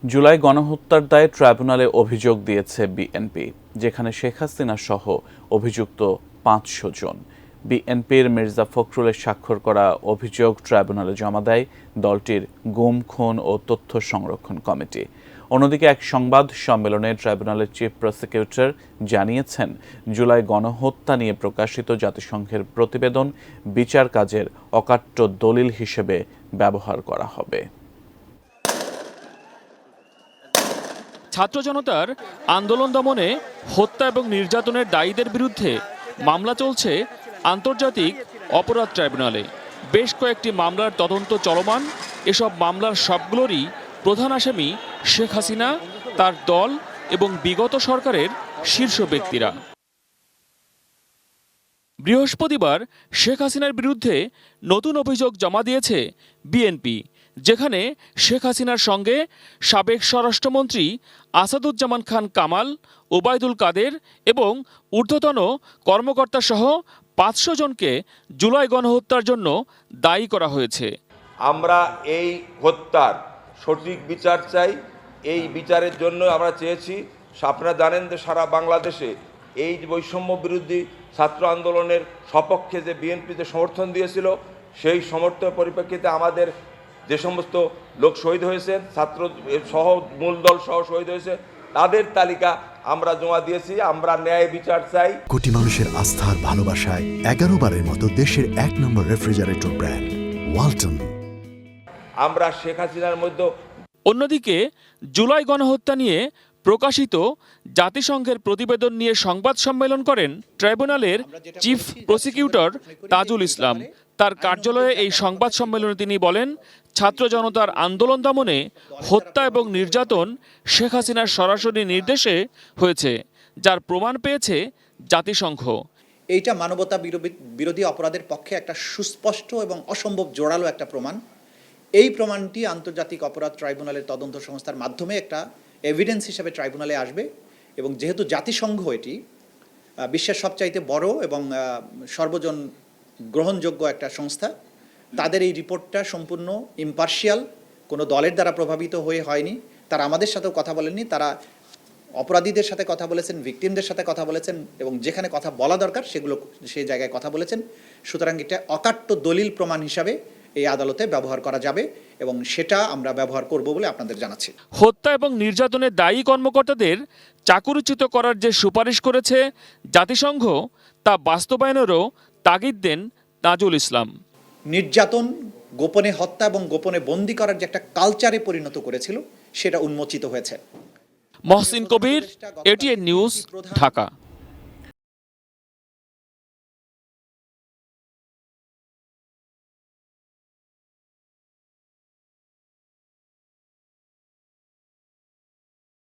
জুলাই গণহত্যার দায়ে ট্রাইব্যুনালে অভিযোগ দিয়েছে বিএনপি, যেখানে শেখ হাসিনা সহ অভিযুক্ত ৫০০ জন। বিএনপির মির্জা ফখরুলের স্বাক্ষর করা অভিযোগ ট্রাইব্যুনালে জমা দেয় দলটির গুম, খুন ও তথ্য সংরক্ষণ কমিটি। অন্যদিকে এক সংবাদ সম্মেলনে ট্রাইব্যুনালের চিফ প্রসিকিউটর জানিয়েছেন, জুলাই গণহত্যা নিয়ে প্রকাশিত জাতিসংঘের প্রতিবেদন বিচার কাজের অকাট্য দলিল হিসেবে ব্যবহার করা হবে। ছাত্র জনতার আন্দোলন দমনে হত্যা এবং নির্যাতনের দায়ীদের বিরুদ্ধে মামলা চলছে আন্তর্জাতিক অপরাধ ট্রাইব্যুনালে। বেশ কয়েকটি মামলার তদন্ত চলমান। এসব মামলার সবগুলোরই প্রধান আসামি শেখ হাসিনা, তার দল এবং বিগত সরকারের শীর্ষ ব্যক্তিরা। বৃহস্পতিবার শেখ হাসিনার বিরুদ্ধে নতুন অভিযোগ জমা দিয়েছে বিএনপি, যেখানে শেখ হাসিনার সঙ্গে সাবেক স্বরাষ্ট্রমন্ত্রী আসাদুজ্জামান খান কামাল, ওবায়দুল কাদের এবং ঊর্ধ্বতন কর্মকর্তাসহ ৫০০ জনকে জুলাই গণহত্যার জন্য দায়ী করা হয়েছে। আমরা এই হত্যার সঠিক বিচার চাই। এই বিচারের জন্য আমরা চেয়েছি, আপনারা জানেন যে সারা বাংলাদেশে এই বৈষম্য বিরোধী ছাত্র আন্দোলনের সপক্ষে যে বিএনপি যে সমর্থন দিয়েছিল, সেই সমর্থনের পরিপ্রেক্ষিতে আমাদের যে সমস্ত লোক শহীদ হয়েছে, ছাত্র সহ মূল দল সহ শহীদ হয়েছে, তাদের তালিকা আমরা জমা দিয়েছি। আমরা ন্যায় বিচার চাই। কোটি মানুষের আস্থার ভালোবাসায় 11 বারের মতো দেশের 1 নম্বর রেফ্রিজারেটর ব্র্যান্ড ওয়ালটন। আমরা শেখ হাসিনার মধ্যে। অন্যদিকে জুলাই গণহত্যা নিয়ে প্রকাশিত জাতিসংঘের প্রতিবেদন নিয়ে সংবাদ সম্মেলন করেন ট্রাইব্যুনালের চিফ প্রসিকিউটর তাজুল ইসলাম। তার কার্যালয়ে এই সংবাদ সম্মেলনে তিনি বলেন, ছাত্র জনতার আন্দোলন দমনে হত্যা এবং নির্যাতন শেখ হাসিনার সরাসরি নির্দেশে হয়েছে, যার প্রমাণ পেয়েছে জাতিসংঘ। এইটা মানবতা বিরোধী অপরাধের পক্ষে একটা সুস্পষ্ট এবং অসম্ভব জোরালো একটা প্রমাণ। এই প্রমাণটি আন্তর্জাতিক অপরাধ ট্রাইব্যুনালের তদন্ত সংস্থার মাধ্যমে একটা এভিডেন্স হিসেবে ট্রাইব্যুনালে আসবে এবং যেহেতু জাতিসংঘ এটি বিশ্বের সবচাইতে বড় এবং সর্বজন গ্রহণযোগ্য একটা সংস্থা, তাদের এই রিপোর্টটা সম্পূর্ণ ইম্পার্শিয়াল, কোনো দলের দ্বারা প্রভাবিত হয়ে হয়নি। তারা আমাদের সাথেও কথা বলেননি, তারা অপরাধীদের সাথে কথা বলেছেন, ভিকটিমদের সাথে কথা বলেছেন এবং যেখানে কথা বলা দরকার সেগুলো সেই জায়গায় কথা বলেছেন। সুতরাং এটা অকাট্য দলিল প্রমাণ হিসাবে এই আদালতে ব্যবহার করা যাবে এবং সেটা আমরা ব্যবহার করব বলে আপনাদের জানাচ্ছি। হত্যা এবং নির্যাতনের দায়ী কর্মকর্তাদের চাকরিচ্যুত করার যে সুপারিশ করেছে জাতিসংঘ, তা বাস্তবায়নেরও তাগিদ দেন তাজুল ইসলাম। নির্যাতন, গোপনে হত্যা এবং গোপনে বন্দী করার যে একটা কালচারে পরিণত করেছিল, সেটা উন্মোচিত হয়েছে। মহসিন কবির, এটিএন নিউজ, ঢাকা।